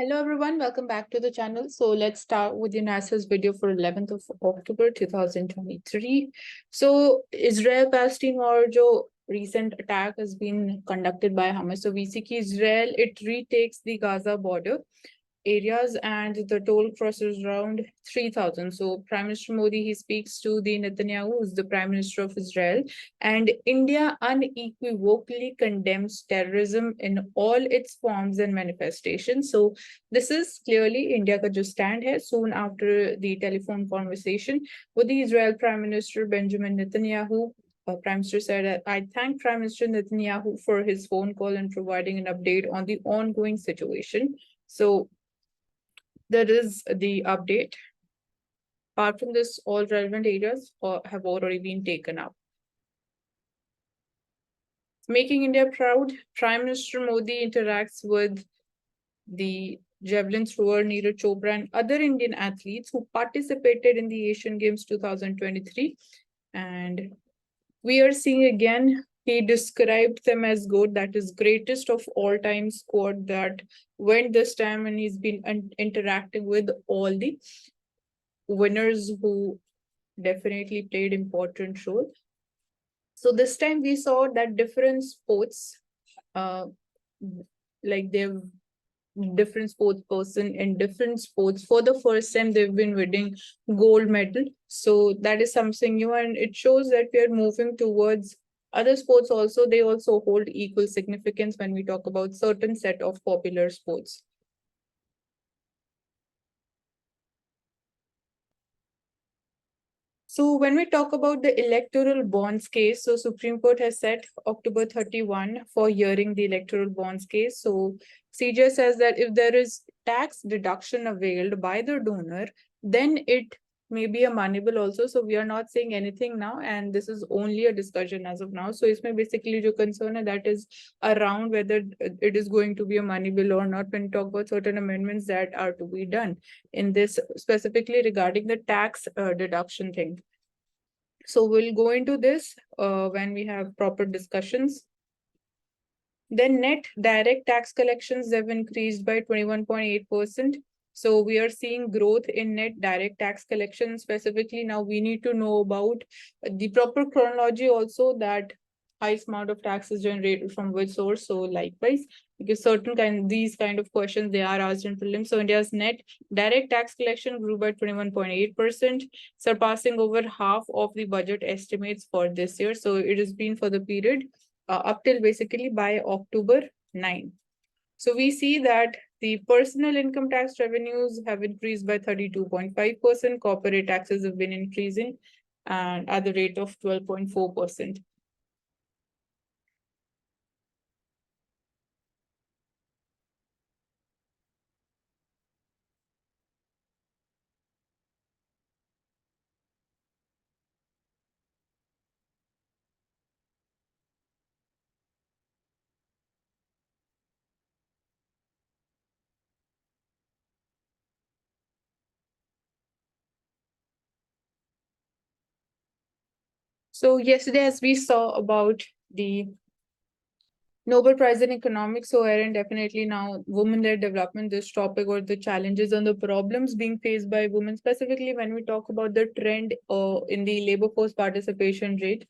Hello everyone, welcome back to the channel. So let's start with the NASA's video for 11th of October 2023. So Israel-Palestine war जो recent attack has been conducted by Hamas. So we see कि Israel, it retakes the Gaza border areas and the toll crosses around 3,000. So Prime Minister Modi, he speaks to the Netanyahu, who's the Prime Minister of Israel, and India unequivocally condemns terrorism in all its forms and manifestations. So this is clearly India ka jo stand hai. Soon after the telephone conversation with the Israel Prime Minister Benjamin Netanyahu, Prime Minister said, I thank Prime Minister Netanyahu for his phone call and providing an update on the ongoing situation. So there is the update. Apart from this, all relevant areas have already been taken up. Making India proud, Prime Minister Modi interacts with the javelin thrower Neeraj Chopra and other Indian athletes who participated in the Asian Games 2023. And we are seeing again, he described them as GOAT, that is greatest of all time squad that went this time, and he's been interacting with all the winners who definitely played important role. So this time we saw that different sports, like they've different sports person in different sports for the first time they've been winning gold medal. So that is something new, and it shows that we are moving towards other sports also. They also hold equal significance when we talk about certain set of popular sports. So when we talk about the electoral bonds case, so Supreme Court has set October 31 for hearing the electoral bonds case. So CJ says that if there is tax deduction availed by the donor, then it may be a moneyable also. So we are not saying anything now, and this is only a discussion as of now. So इसमें basically जो concern है, that is around whether it is going to be a money bill or not when we talk about certain amendments that are to be done in this, specifically regarding the tax deduction thing. So we'll go into this when we have proper discussions. Then net direct tax collections have increased by 21.8%. So we are seeing growth in net direct tax collection. Specifically, now we need to know about the proper chronology also, that highest amount of taxes generated from which source. So likewise, because these kind of questions, they are asked in prelims. So India's net direct tax collection grew by 21.8%, surpassing over half of the budget estimates for this year. So it has been for the period up till basically by October 9. So we see that the personal income tax revenues have increased by 32.5%. Corporate taxes have been increasing and at the rate of 12.4%. So yesterday, as we saw about the Nobel Prize in Economics, so Erin, definitely now women-led development, this topic, or the challenges and the problems being faced by women, specifically when we talk about the trend in the labor force participation rate.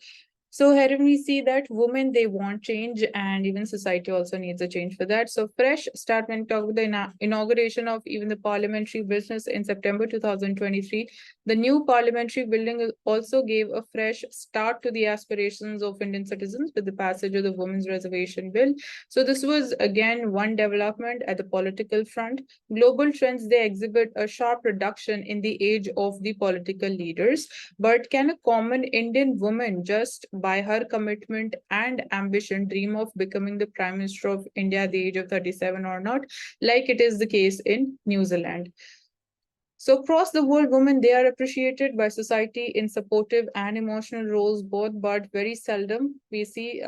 So here we see that women, they want change, and even society also needs a change for that. So fresh start when we talk about the inauguration of even the parliamentary business in September 2023. The new parliamentary building also gave a fresh start to the aspirations of Indian citizens with the passage of the Women's Reservation Bill. So this was again one development at the political front. Global trends, they exhibit a sharp reduction in the age of the political leaders. But can a common Indian woman, just by her commitment and ambition, dream of becoming the Prime Minister of India at the age of 37 or not, like it is the case in New Zealand? So across the world, women, they are appreciated by society in supportive and emotional roles both, but very seldom we see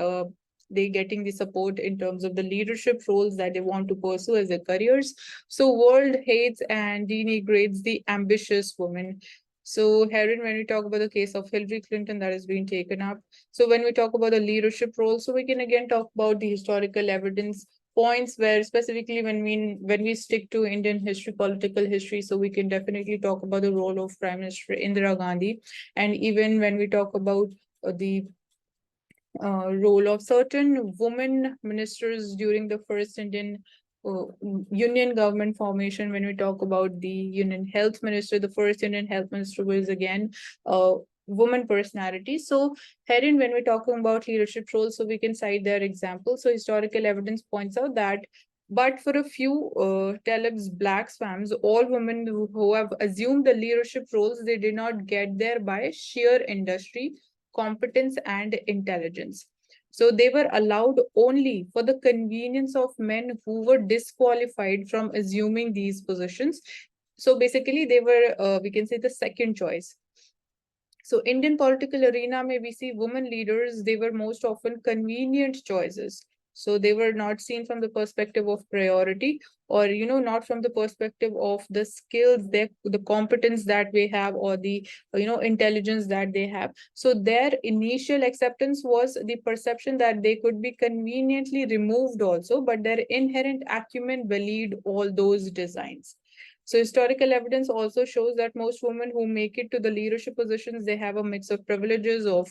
they getting the support in terms of the leadership roles that they want to pursue as their careers. So world hates and denigrates the ambitious women. So Heron, when we talk about the case of Hillary Clinton that has been taken up. So when we talk about the leadership role, so we can again talk about the historical evidence points where specifically when we stick to Indian history, political history, so we can definitely talk about the role of Prime Minister Indira Gandhi. And even when we talk about the role of certain women ministers during the first Indian uh, union government formation. When we talk about the union health minister, the first Indian health minister was again a woman personality. So herein, when we're talking about leadership roles, so we can cite their examples. So historical evidence points out that but for a few Talib's black swams, all women who have assumed the leadership roles, they did not get there by sheer industry, competence, and intelligence. So they were allowed only for the convenience of men who were disqualified from assuming these positions. So basically, they were, we can say, the second choice. So Indian political arena, may we see women leaders, they were most often convenient choices. So they were not seen from the perspective of priority, or not from the perspective of the skills, the competence that they have, or the intelligence that they have. So their initial acceptance was the perception that they could be conveniently removed also, but their inherent acumen belied all those designs. So historical evidence also shows that most women who make it to the leadership positions, they have a mix of privileges of,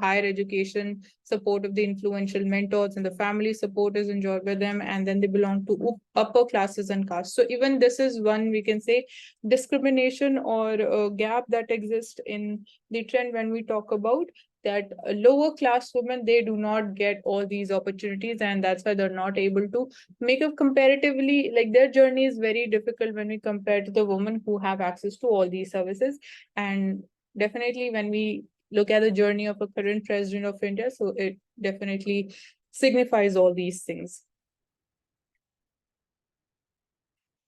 higher education, support of the influential mentors, and the family support is enjoyed by them. And then they belong to upper classes and castes. So even this is one, we can say, discrimination or a gap that exists in the trend when we talk about that lower class women, they do not get all these opportunities, and that's why they're not able to make up comparatively, like their journey is very difficult when we compare to the women who have access to all these services. And definitely when we look at the journey of a current president of India, so it definitely signifies all these things.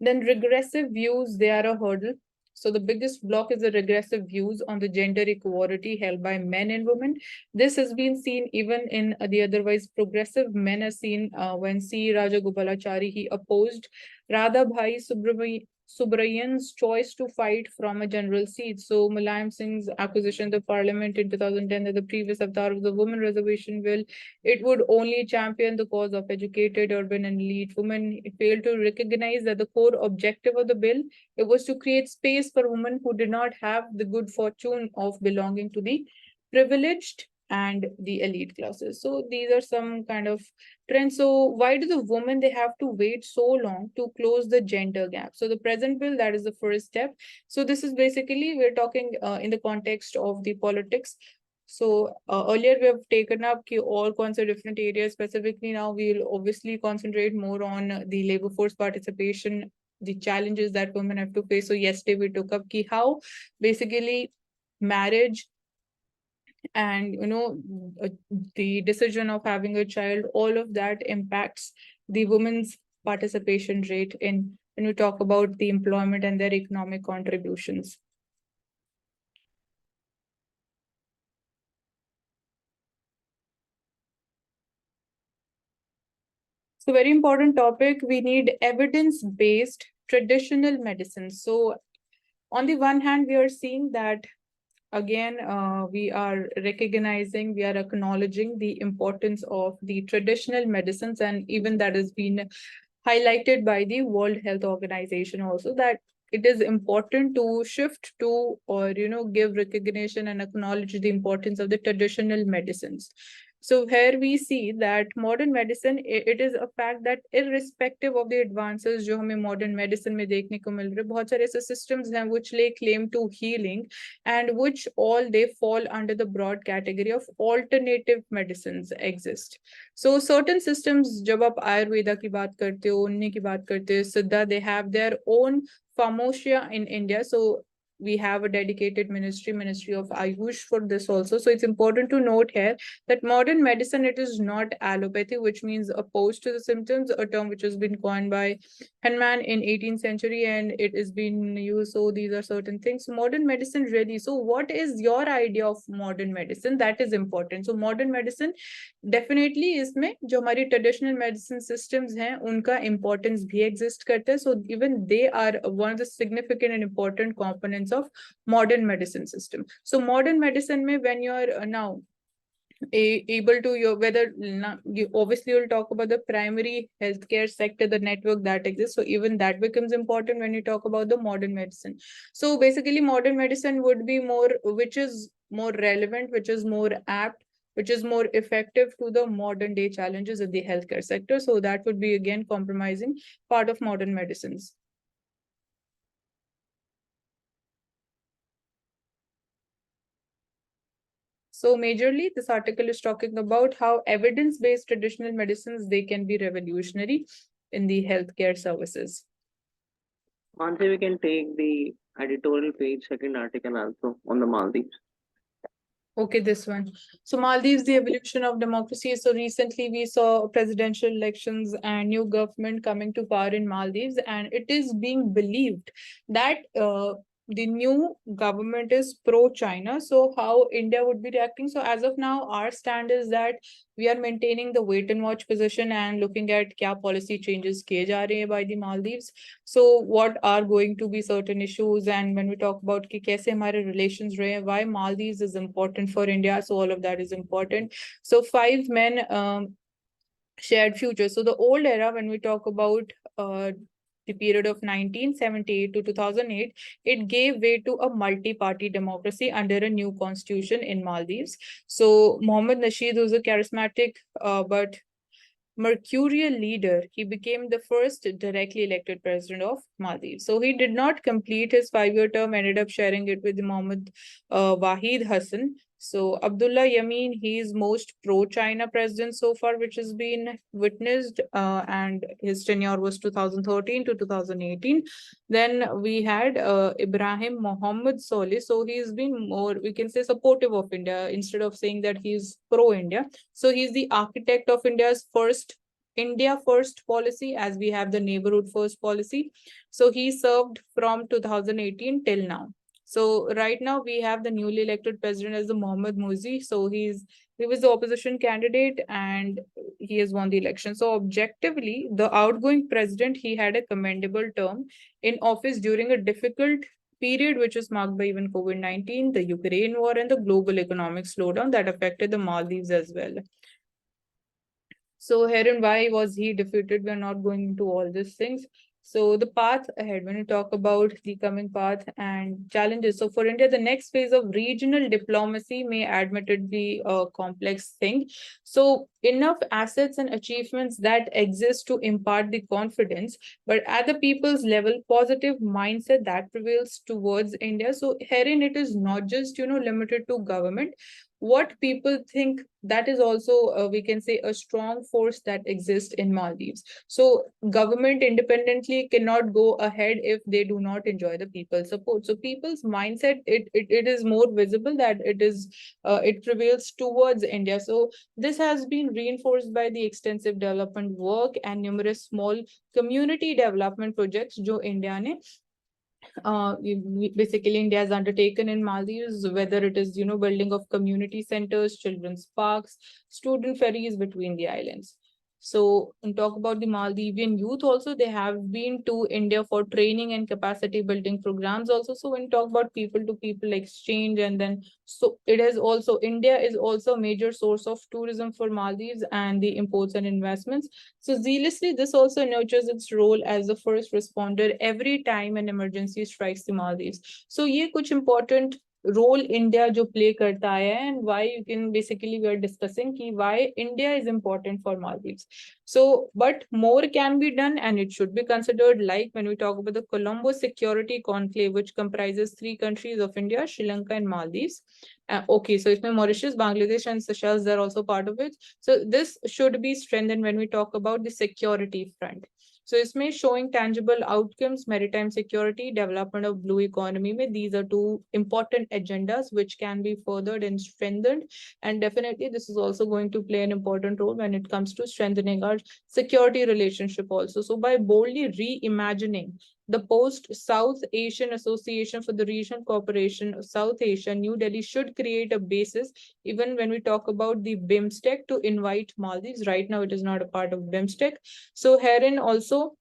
Then regressive views, they are a hurdle. So the biggest block is the regressive views on the gender equality held by men and women. This has been seen even in the otherwise progressive men, as seen when C. Rajagopalachari, he opposed Radhabhai Subrayan's choice to fight from a general seat. So Mulayam Singh's acquisition of the parliament in 2010 that the previous avatar of the women reservation bill, it would only champion the cause of educated, urban, and elite women. It failed to recognize that the core objective of the bill, it was to create space for women who did not have the good fortune of belonging to the privileged and the elite classes. So these are some kind of trends. So why do the women, they have to wait so long to close the gender gap? So the present bill, that is the first step. So this is basically, we're talking in the context of the politics. So earlier we have taken up all kinds of different areas. Specifically now we'll obviously concentrate more on the labor force participation, the challenges that women have to face. So yesterday we took up how basically marriage and the decision of having a child, all of that impacts the women's participation rate in when we talk about the employment and their economic contributions. So very important topic, we need evidence-based traditional medicine. So on the one hand, we are seeing that again, we are recognizing, we are acknowledging the importance of the traditional medicines, and even that has been highlighted by the World Health Organization also, that it is important to shift to, or give recognition and acknowledge the importance of the traditional medicines. So here we see that modern medicine, it is a fact that irrespective of the advances जो हमें modern medicine में देखने को मिल रहे, बहुत सारे ऐसे systems हैं which lay claim to healing, and which all they fall under the broad category of alternative medicines exist. So certain systems, जब आप आयुर्वेदा की बात करते हो, उन्नी की बात करते हो, सिद्धा, they have their own pharmacia in India. So we have a dedicated ministry of Ayush for this also. So it's important to note here that modern medicine, it is not allopathy, which means opposed to the symptoms, a term which has been coined by Hahnemann in 18th century, and it is being used. So these are certain things. Modern medicine really. So what is your idea of modern medicine? That is important. So modern medicine definitely इसमें जो हमारी traditional medicine systems हैं उनका importance भी exist करता है. So even they are one of the significant and important components of modern medicine system. So modern medicine में when you are now able to your whether you obviously will talk about the primary healthcare sector, the network that exists, so even that becomes important when you talk about the modern medicine. So basically modern medicine would be more, which is more relevant, which is more apt, which is more effective to the modern day challenges of the healthcare sector. So that would be again compromising part of modern medicines. So majorly, this article is talking about how evidence-based traditional medicines, they can be revolutionary in the healthcare services. Mansi, we can take the editorial page, second article also on the Maldives. Okay, this one. So Maldives, the evolution of democracy. So recently we saw presidential elections and new government coming to power in Maldives, and it is being believed that the new government is pro-China. So how India would be reacting? So as of now, our stand is that we are maintaining the wait and watch position and looking at kya policy changes kiye ja rahe hain by the Maldives. So what are going to be certain issues, and when we talk about ki kaise hamare relations rahe hain, why Maldives is important for India, so all of that is important. So five men shared future. So the old era, when we talk about the period of 1978 to 2008, it gave way to a multi-party democracy under a new constitution in Maldives. So Mohammed Nasheed was a charismatic but mercurial leader. He became the first directly elected president of Maldives. So he did not complete his 5-year term, ended up sharing it with Mohammed Wahid Hassan. So Abdullah Yamin, he is most pro-China president so far, which has been witnessed, and his tenure was 2013 to 2018. Then we had Ibrahim Mohammed Solih. So he's been more, we can say, supportive of India instead of saying that he's pro-India. So he's the architect of India's first India first policy, as we have the neighborhood first policy. So he served from 2018 till now. So right now we have the newly elected president as the Mohammad Muzi. So he was the opposition candidate and he has won the election. So objectively, the outgoing president, he had a commendable term in office during a difficult period which was marked by even COVID-19, the Ukraine war, and the global economic slowdown that affected the Maldives as well. So here and why was he defeated? We're not going into all these things. So the path ahead, when you talk about the coming path and challenges. So for India, the next phase of regional diplomacy may admittedly be a complex thing. So enough assets and achievements that exist to impart the confidence, but at the people's level, positive mindset that prevails towards India. So herein it is not just, limited to government. What people think, that is also, we can say, a strong force that exists in Maldives. So government independently cannot go ahead if they do not enjoy the people's support. So people's mindset, it is more visible that it prevails towards India. So this has been reinforced by the extensive development work and numerous small community development projects jo India ne basically India has undertaken in Maldives, whether it is, building of community centers, children's parks, student ferries between the islands. So, and talk about the Maldivian youth also, they have been to India for training and capacity building programs also. So when you talk about people to people exchange, and then so it is also, India is also a major source of tourism for Maldives and the imports and investments. So zealously, this also nurtures its role as the first responder every time an emergency strikes the Maldives. So ये कुछ important role India जो play करता है, and why you can basically we are discussing कि why India is important for Maldives. So, but more can be done and it should be considered, like when we talk about the Colombo Security Conclave, which comprises 3 countries of India, Sri Lanka and Maldives. Okay, so it's Mauritius, Bangladesh and Seychelles, they're also part of it. So this should be strengthened when we talk about the security front. So इसमें showing tangible outcomes, maritime security, development of blue economy में, these are 2 important agendas which can be furthered and strengthened. And definitely this is also going to play an important role when it comes to strengthening our security relationship also. So by boldly reimagining the post-South Asian Association for the Regional Cooperation of South Asia, New Delhi should create a basis, even when we talk about the BIMSTEC, to invite Maldives. Right now, it is not a part of BIMSTEC. So herein also,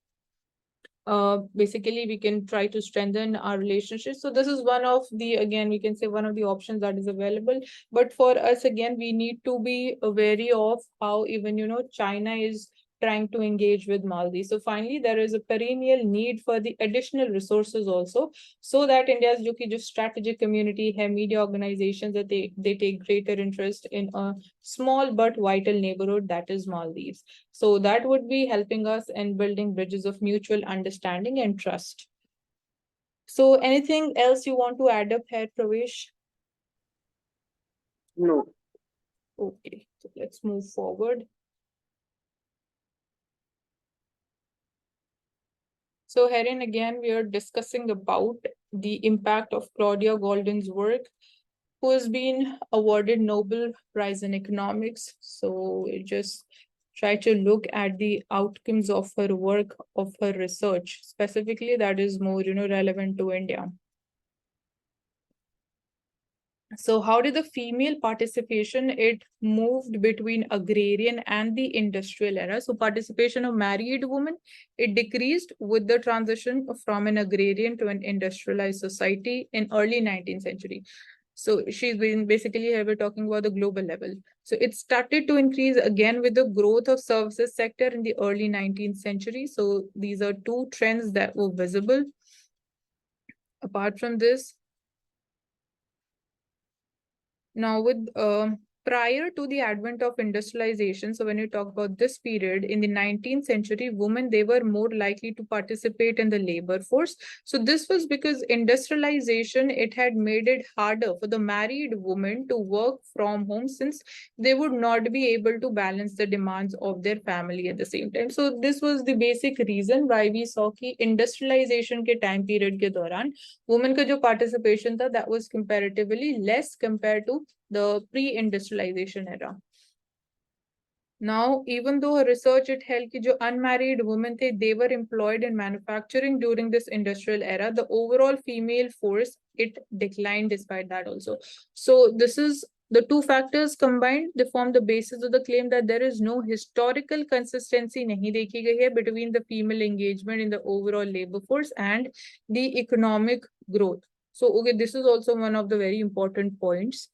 basically we can try to strengthen our relationship. So this is one of the, again, we can say one of the options that is available. But for us, again, we need to be wary of how even, China is trying to engage with Maldives. So finally, there is a perennial need for the additional resources also, so that India's जो की जो strategic community है, media organizations, that they take greater interest in a small but vital neighborhood that is Maldives. So that would be helping us in building bridges of mutual understanding and trust. So anything else you want to add up here, Pravesh? No. Okay, so let's move forward. So herein again, we are discussing about the impact of Claudia Golden's work, who has been awarded Nobel Prize in Economics. So we just try to look at the outcomes of her work, of her research, specifically that is more, relevant to India. So how did the female participation, it moved between agrarian and the industrial era? So participation of married women, it decreased with the transition from an agrarian to an industrialized society in early 19th century. So she's been basically here we're talking about the global level. So it started to increase again with the growth of services sector in the early 19th century. So these are two trends that were visible. Apart from this, now, with prior to the advent of industrialization, so when you talk about this period in the 19th century, women, they were more likely to participate in the labor force. So this was because industrialization, it had made it harder for the married women to work from home, since they would not be able to balance the demands of their family at the same time. So this was the basic reason why we saw कि industrialization के time period के दौरान women का जो participation था, that was comparatively less compared to the pre-industrialization era. Now, even though her research, it held कि जो unmarried women थे, they were employed in manufacturing during this industrial era, the overall female force, it declined despite that also. So this is the two factors combined, they form the basis of the claim that there is no historical consistency नहीं देखी गई है between the female engagement in the overall labor force and the economic growth. So, okay, this is also one of the very important points.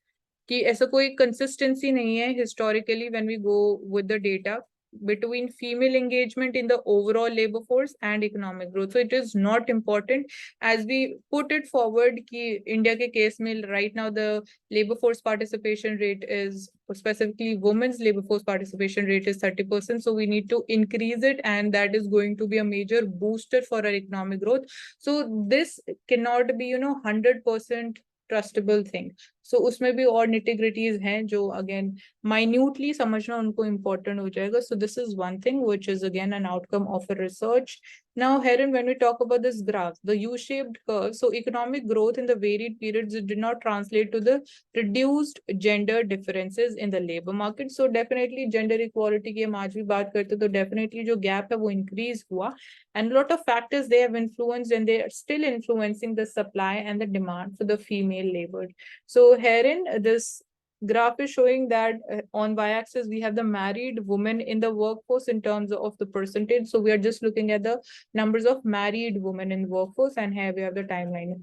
कि ऐसा कोई consistency नहीं है historically when we go with the data between female engagement in the overall labor force and economic growth. So it is not important as we put it forward कि India के case में right now the labor force participation rate is, specifically women's labor force participation rate is 30%. So we need to increase it, and that is going to be a major booster for our economic growth. So this cannot be, 100% trustable thing. So उसमें भी और nitty-gritties हैं जो again minutely समझना उनको important हो जाएगा. So this is one thing which is again an outcome of a research. Now, Heron, when we talk about this graph, the U-shaped curve, so economic growth in the varied periods, it did not translate to the reduced gender differences in the labor market. So definitely gender equality की हम आज भी बात करते तो definitely जो gap है वो increase हुआ, and a lot of factors they have influenced, and they are still influencing the supply and the demand for the female labor. So herein, this graph is showing that on y-axis we have the married women in the workforce in terms of the percentage. So we are just looking at the numbers of married women in workforce, and here we have the timeline.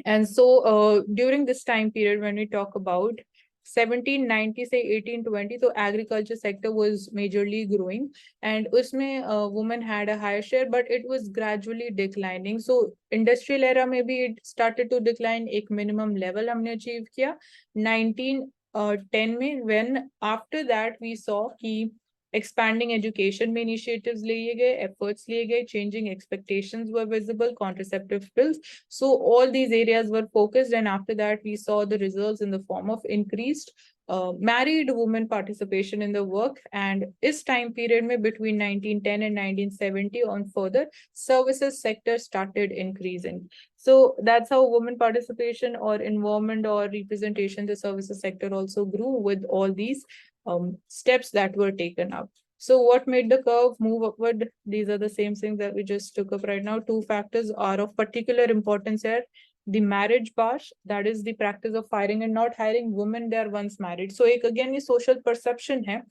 And so during this time period, when we talk about 1790 say 1820, so agriculture sector was majorly growing, and usme women had a higher share, but it was gradually declining. So industrial era maybe it started to decline, एक minimum level हमने achieve किया 1910 में, when after that we saw कि expanding education में initiatives लिए गए, efforts लिए गए, changing expectations were visible, contraceptive pills. So all these areas were focused, and after that we saw the results in the form of increased married women participation in the work. And this time period में between 1910 and 1970 on further, services sector started increasing. So that's how women participation or involvement or representation in the services sector also grew with all these steps that were taken up. So what made the curve move upward? These are the same things that we just took up right now. Two factors are of particular importance here. The marriage bar, that is the practice of hiring and not hiring women they are once married. So एक again ये social perception है.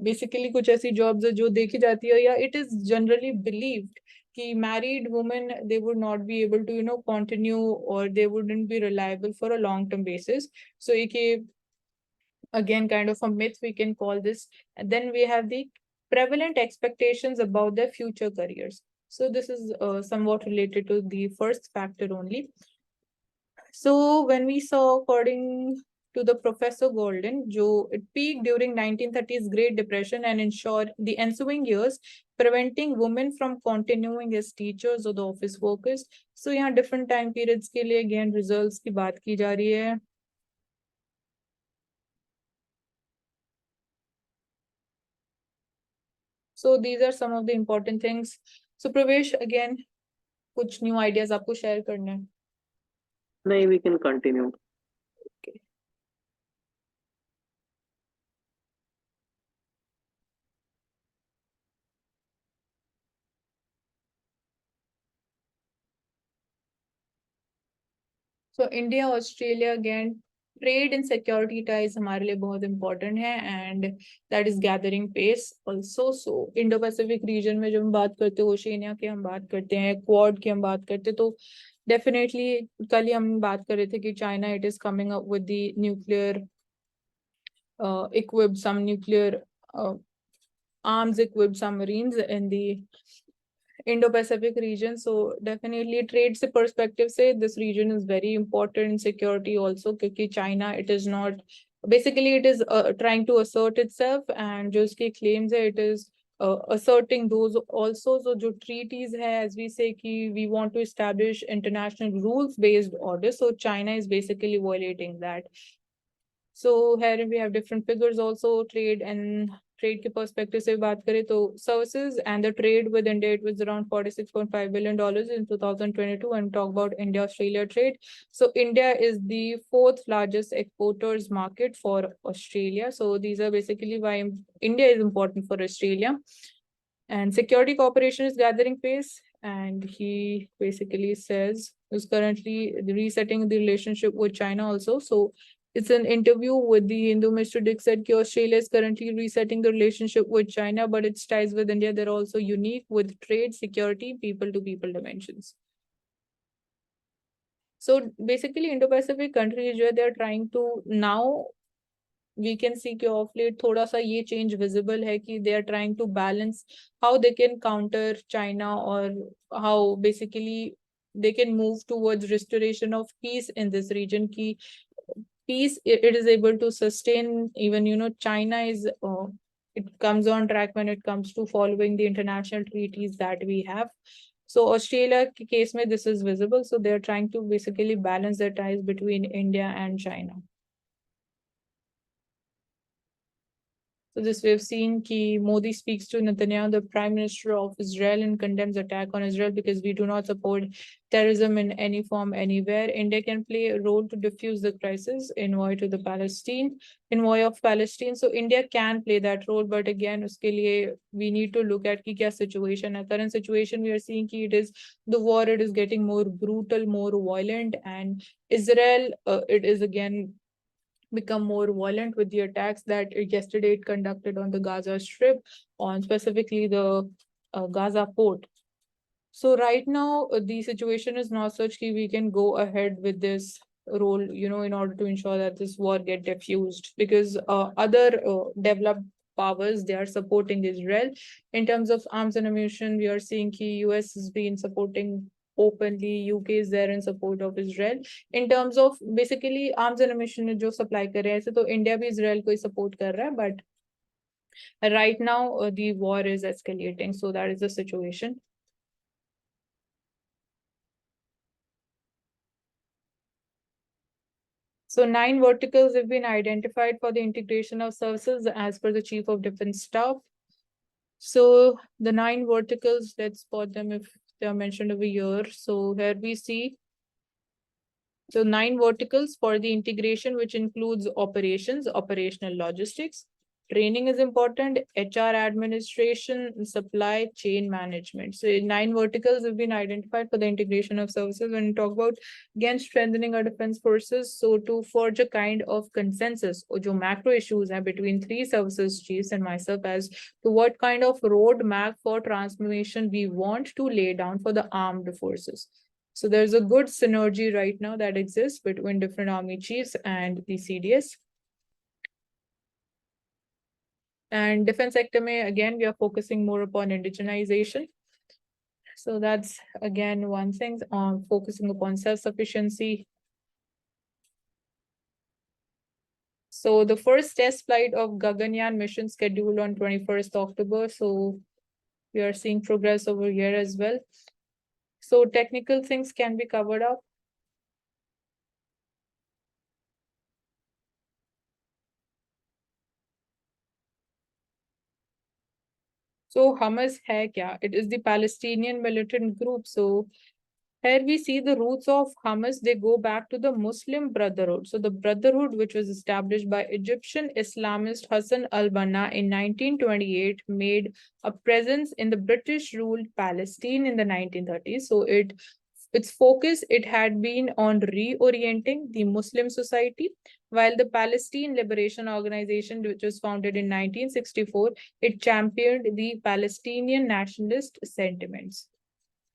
Basically कुछ ऐसी jobs है जो देखी जाती है, या it is generally believed कि married women, they would not be able to continue, or they wouldn't be reliable for a long term basis. So again, kind of a myth we can call this. And then we have the prevalent expectations about their future careers. So this is somewhat related to the first factor only. So when we saw, according to the Professor Golden, it peaked during 1930s Great Depression and ensured the ensuing years, preventing women from continuing as teachers or the office workers. So यहाँ different time periods के लिए again results की बात की जा रही है. So these are some of the important things. So Pravesh, again, कुछ new ideas आपको share करने हैं? नहीं, we can continue. Okay. So India, Australia, again, trade and security ties हमारे लिए बहुत important है, and that is gathering pace also. So Indo-Pacific region में जब हम बात करते हैं, ओशिनिया की हम बात करते हैं, क्वाड की हम बात करते हैं, तो definitely कल ही हम बात कर रहे थे कि China, it is coming up with the nuclear equipped, some nuclear arms equipped submarines in the Indo-Pacific region. So definitely trade se perspective say this region is very important in security also, because China, it is not, basically it is trying to assert itself, and jo uske claims hai, it is asserting those also. So jo treaties hai, as we say ki we want to establish international rules based order, so China is basically violating that. So here we have different figures also, trade and trade के perspective से बात करें तो services and the trade with India, it was around $46.5 billion in 2022, and talk about India-Australia trade. So India is the fourth largest exporters market for Australia. So these are basically why India is important for Australia. And security cooperation is gathering pace, and he basically says is currently resetting the relationship with China also. So it's an interview with the Hindu. Mr. Dick said that Australia is currently resetting the relationship with China, but its ties with India, they're also unique with trade, security, people-to-people dimensions. So basically, Indo-Pacific countries, where they're trying to now, we can see कि of late थोड़ा सा ये change visible है कि they are trying to balance how they can counter China, or how basically they can move towards restoration of peace in this region. Ki peace, it is able to sustain, even China is it comes on track when it comes to following the international treaties that we have. So Australia case mein this is visible, so they are trying to basically balance the ties between India and China. So this we have seen ki Modi speaks to Netanyahu, the Prime Minister of Israel, and condemns attack on Israel because we do not support terrorism in any form anywhere. India can play a role to diffuse the crisis, envoy of Palestine. So India can play that role, but again, uske liye we need to look at ki kya situation hai. Current situation we are seeing ki it is the war, it is getting more brutal, more violent, and Israel, it is again become more violent with the attacks that yesterday it conducted on the Gaza Strip, on specifically the Gaza port. So right now, the situation is not such that we can go ahead with this role, in order to ensure that this war get diffused, because other developed powers, they are supporting Israel. In terms of arms and ammunition, we are seeing the US has been supporting openly, UK is there in support of Israel. In terms of basically arms and ammunition जो supply कर रहे हैं, ऐसे तो India भी Israel को ही support कर रहा है, but right now the war is escalating, so that is the situation. So 9 verticals have been identified for the integration of services as per the Chief of Defense Staff. So the 9 verticals, let's spot them if they are mentioned over here. So here we see, so 9 verticals for the integration, which includes operations, operational logistics, training is important, HR administration, supply chain management. So 9 verticals have been identified for the integration of services. When we talk about, again, strengthening our defense forces, so to forge a kind of consensus or jo macro issues are between 3 services chiefs and myself as to what kind of roadmap for transformation we want to lay down for the armed forces. So there's a good synergy right now that exists between different army chiefs and the CDS. And defense sector may, again, we are focusing more upon indigenization. So that's, again, one thing on focusing upon self-sufficiency. So the first test flight of Gaganyaan mission scheduled on 21st October. So we are seeing progress over here as well. So technical things can be covered up. So Hamas hai kya? It is the Palestinian militant group. So here we see the roots of Hamas, they go back to the Muslim Brotherhood. So the Brotherhood, which was established by Egyptian Islamist Hassan al-Banna in 1928, made a presence in the British-ruled Palestine in the 1930s. So its focus, it had been on reorienting the Muslim society, while the Palestine Liberation Organization, which was founded in 1964, it championed the Palestinian nationalist sentiments.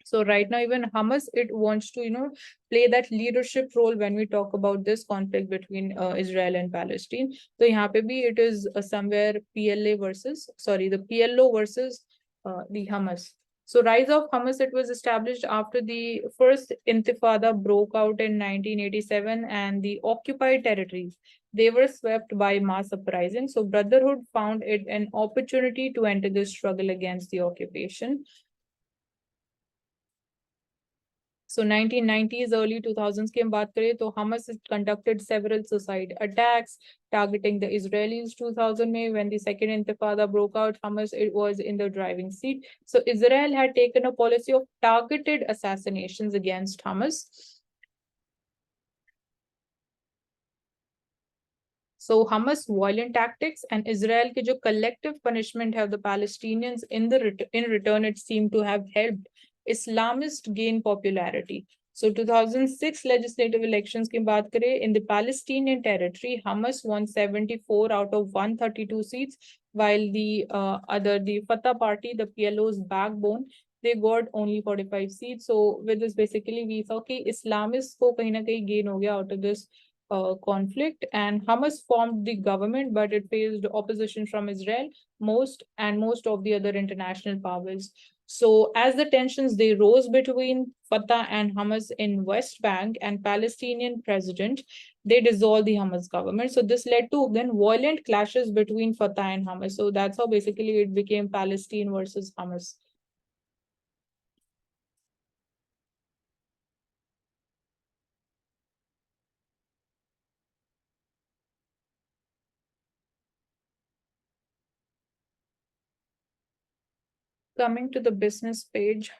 So right now, even Hamas, it wants to, play that leadership role when we talk about this conflict between Israel and Palestine. So यहाँ पे भी it is somewhere the PLO versus the Hamas. So rise of Hamas, it was established after the first Intifada broke out in 1987 and the occupied territories, they were swept by mass uprising. So Brotherhood found it an opportunity to enter this struggle against the occupation. So 1990s, early 2000s की हम बात करें तो Hamas has conducted several suicide attacks targeting the Israelis. 2000 में when the second Intifada broke out, Hamas, it was in the driving seat. So Israel had taken a policy of targeted assassinations against Hamas. So Hamas violent tactics and Israel के जो collective punishment have the Palestinians in return, it seemed to have helped Islamist gain popularity. So 2006 legislative elections की बात करें, in the Palestinian territory, Hamas won 74 out of 132 seats, while the Fatah party, the PLO's backbone, they got only 45 seats. So with this, basically, we saw कि Islamists को कहीं ना कहीं gain हो गया out of this conflict, and Hamas formed the government, but it faced opposition from Israel, most of the other international powers. So as the tensions, they rose between Fatah and Hamas in West Bank and Palestinian president, they dissolved the Hamas government. So this led to then violent clashes between Fatah and Hamas. So that's how basically it became Palestine versus Hamas. Coming to the business page.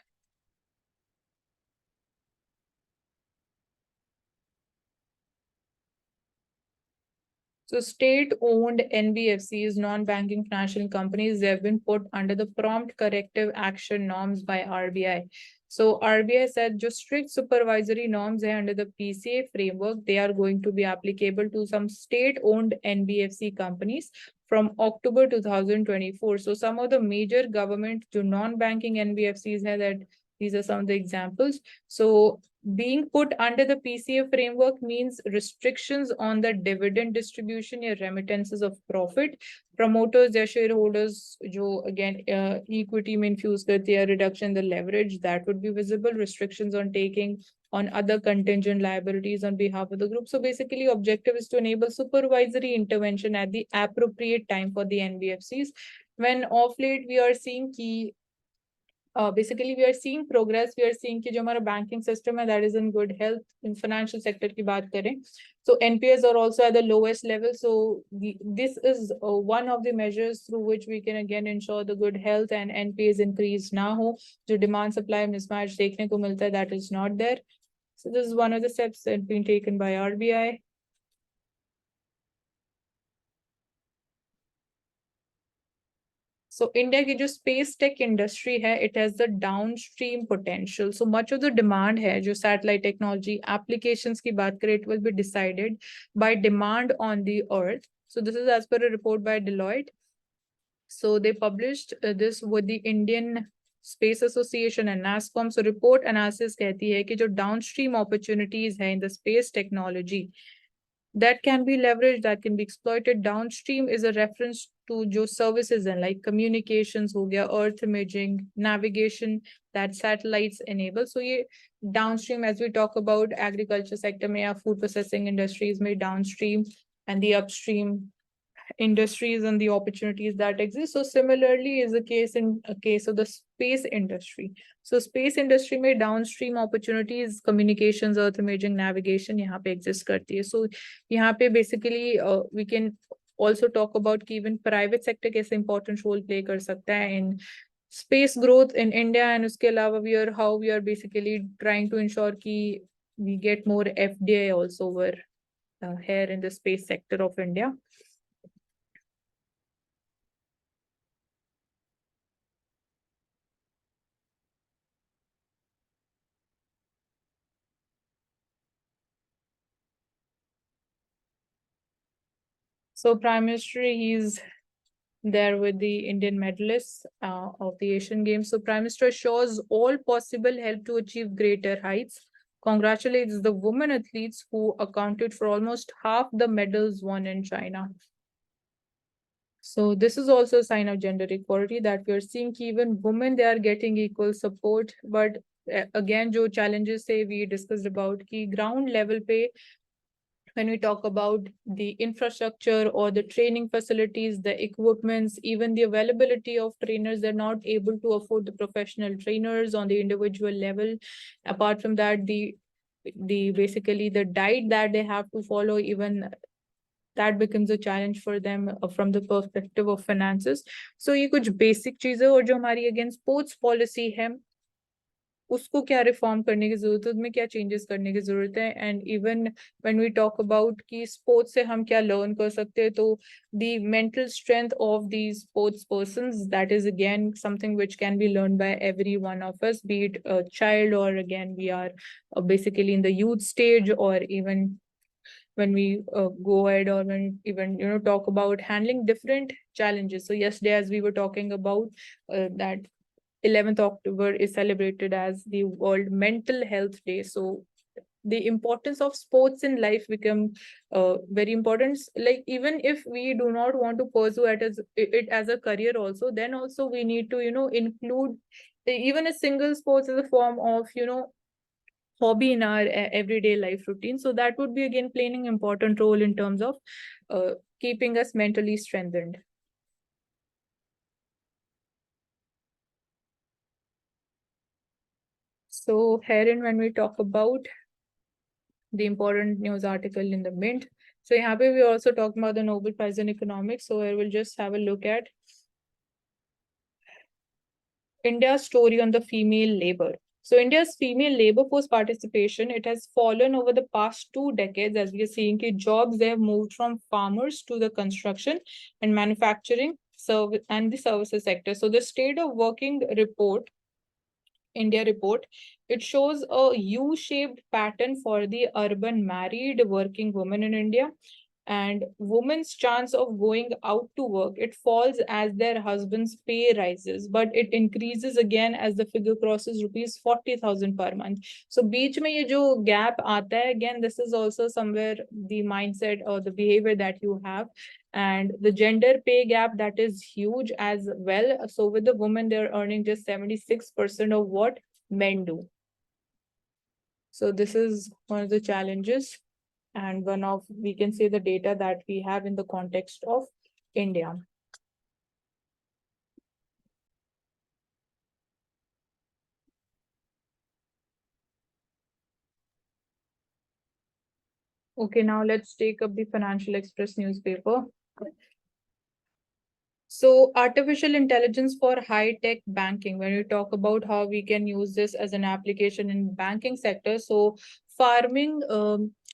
So state-owned NBFCs, non-banking financial companies, they have been put under the prompt corrective action norms by RBI. So RBI said just strict supervisory norms under the PCA framework, they are going to be applicable to some state-owned NBFC companies from October 2024. So some of the major government to non-banking NBFCs have that these are some of the examples. So being put under the PCA framework means restrictions on the dividend distribution or remittances of profit. Promoters, their shareholders, jo again equity में infuse करते हैं, reduction in the leverage, that would be visible. Restrictions on taking on other contingent liabilities on behalf of the group. So basically, objective is to enable supervisory intervention at the appropriate time for the NBFCs. When off late we are seeing key basically we are seeing progress, we are seeing कि जो हमारा banking system है that is in good health. In financial sector की बात करें, so NPAs are also at the lowest level. So this is one of the measures through which we can again ensure the good health and NPAs increase ना हो, जो demand supply mismatch देखने को मिलता है that is not there. So this is one of the steps that been taken by RBI. So India की जो space tech industry है, it has the downstream potential. So much of the demand है जो satellite technology applications की बात करें, it will be decided by demand on the earth. So this is as per a report by Deloitte. So they published this with the Indian Space Association and NASCOM. So report analysis कहती है कि जो downstream opportunities है in the space technology that can be leveraged, that can be exploited. Downstream is a reference to जो services and like communications हो गया, earth imaging, navigation that satellites enable. So ये downstream, as we talk about agriculture sector में या food processing industries में downstream, and the upstream industries and the opportunities that exist. So similarly is the case in a case of the space industry. So space industry में downstream opportunities, communications, earth imaging, navigation यहाँ पे exist करती है. So यहाँ पे basically we can also talk about कि even private sector कैसे important role play कर सकता है in space growth in India, and उसके अलावा we are how we are basically trying to ensure कि we get more FDI also over here in the space sector of India. So Prime Minister, he's there with the Indian medalists of the Asian Games. So Prime Minister shows all possible help to achieve greater heights. Congratulates the women athletes who accounted for almost half the medals won in China. So this is also a sign of gender equality that we are seeing even women, they are getting equal support. But again, jo challenges say we discussed about ki ground level pe, when we talk about the infrastructure or the training facilities, the equipments, even the availability of trainers, they're not able to afford the professional trainers on the individual level. Apart from that, the basically the diet that they have to follow, even that becomes a challenge for them from the perspective of finances. So ये कुछ basic चीजें और जो हमारी again sports policy है, उसको क्या reform करने की जरूरत है, उसमें क्या चेंजेस करने की जरूरत है. And even when we talk about कि स्पोर्ट्स से हम क्या लर्न कर सकते हैं, तो the mental strength of the sports persons, that is again something which can be learn by every one of us, be it a child और again we are basically in the youth stage, or even when we go ahead, or when even talk about handling different challenges. So yesterday, as we were talking about that 11th October is celebrated as the World Mental Health Day. So the importance of sports in life become very important. Like even if we do not want to pursue it as a career also, then also we need to include even a single sports as a form of hobby in our everyday life routine. So that would be again playing an important role in terms of keeping us mentally strengthened. So herein, when we talk about the important news article in the Mint, so यहाँ पे we also talk about the Nobel Prize in Economics. So I will just have a look at India's story on the female labor. So India's female labor force participation, it has fallen over the past 2 decades, as we are seeing that jobs, they have moved from farmers to the construction and manufacturing service and the services sector. So the state of working report, India report, it shows a U-shaped pattern for the urban married working women in India. And women's chance of going out to work, it falls as their husband's pay rises, but it increases again as the figure crosses rupees 40,000 per month. So beach mein ye jo gap aata hai, again this is also somewhere the mindset or the behavior that you have, and the gender pay gap, that is huge as well. So with the women, they're earning just 76% of what men do. So this is one of the challenges, and one of, we can say, the data that we have in the context of India. Okay, now let's take up the Financial Express newspaper. So artificial intelligence for high-tech banking, when we talk about how we can use this as an application in banking sector. So farming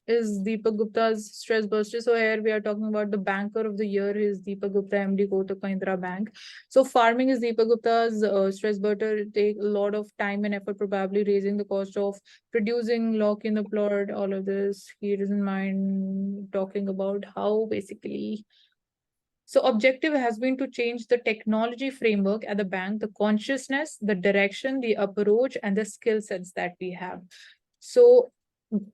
is Deepak Gupta's stress buster. So here we are talking about the banker of the year is Deepak Gupta, MD Kotak Mahindra Bank. So farming is Deepak Gupta's stress buster. Take a lot of time and effort, probably raising the cost of producing lock in the plot, all of this. He doesn't mind talking about how basically. So objective has been to change the technology framework at the bank, the consciousness, the direction, the approach, and the skill sets that we have. So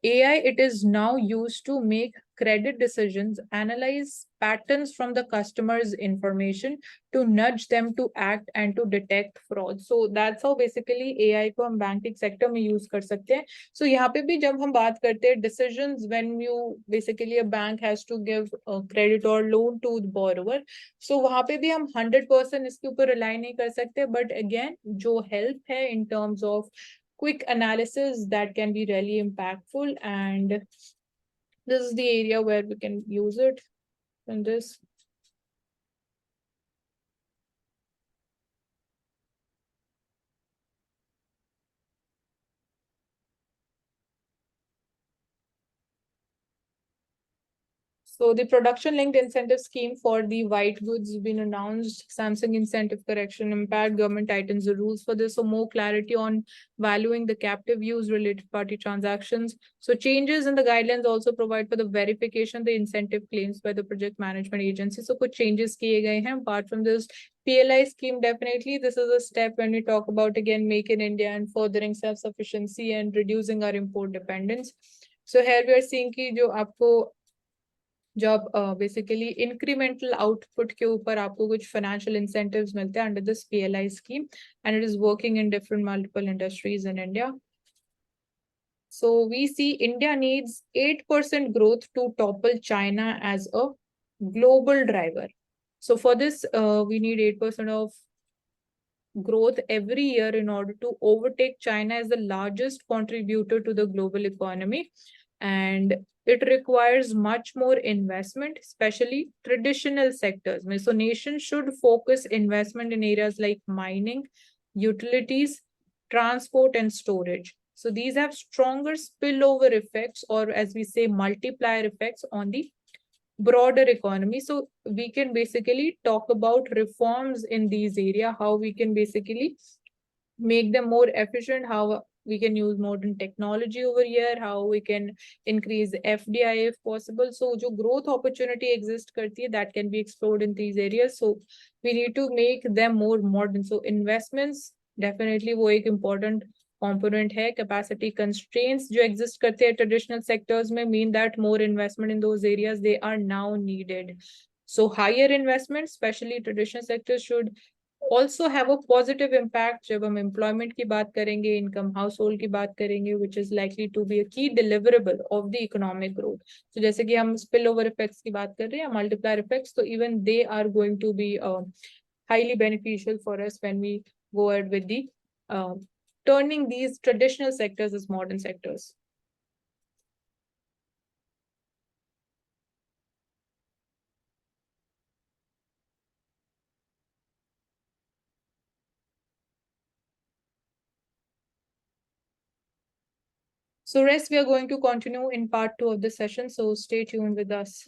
AI, it is now used to make credit decisions, analyze patterns from the customer's information to nudge them to act and to detect fraud. So that's how basically AI को हम banking sector में use कर सकते हैं. So यहाँ पे भी जब हम बात करते हैं decisions when you basically a bank has to give a credit or loan to the borrower. So वहाँ पे भी हम 100% इसके ऊपर rely नहीं कर सकते. But again जो help है in terms of quick analysis that can be really impactful, and this is the area where we can use it in this. So the production linked incentive scheme for the white goods has been announced. Samsung incentive correction impact. Government tightens the rules for this. So more clarity on valuing the captive use related party transactions. So changes in the guidelines also provide for the verification the incentive claims by the project management agency. So kuch changes kiye gaye hain. Apart from this, PLI scheme, definitely this is a step when we talk about again make in India and furthering self-sufficiency and reducing our import dependence. So here we are seeing कि जो आपको जब basically incremental output के ऊपर आपको कुछ financial incentives मिलते हैं under this PLI scheme, and it is working in different multiple industries in India. So we see India needs 8% growth to topple China as a global driver. So for this, we need 8% of growth every year in order to overtake China as the largest contributor to the global economy. And it requires much more investment, especially traditional sectors. So nations should focus investment in areas like mining, utilities, transport, and storage. So these have stronger spillover effects, or as we say, multiplier effects on the broader economy. So we can basically talk about reforms in these areas, how we can basically make them more efficient, how we can use modern technology over here, how we can increase FDI if possible. So jo growth opportunity exists karti hai, that can be explored in these areas. So we need to make them more modern. So investments definitely wo ek important component hai. Capacity constraints जो exist करते हैं traditional sectors में mean that more investment in those areas they are now needed. So higher investment, especially traditional sectors, should also have a positive impact जब हम employment की बात करेंगे, income household की बात करेंगे, which is likely to be a key deliverable of the economic growth. So जैसे कि हम spillover effects की बात कर रहे हैं, multiplier effects, so even they are going to be highly beneficial for us when we go ahead with the turning these traditional sectors as modern sectors. So rest we are going to continue in part 2 of the session. So stay tuned with us.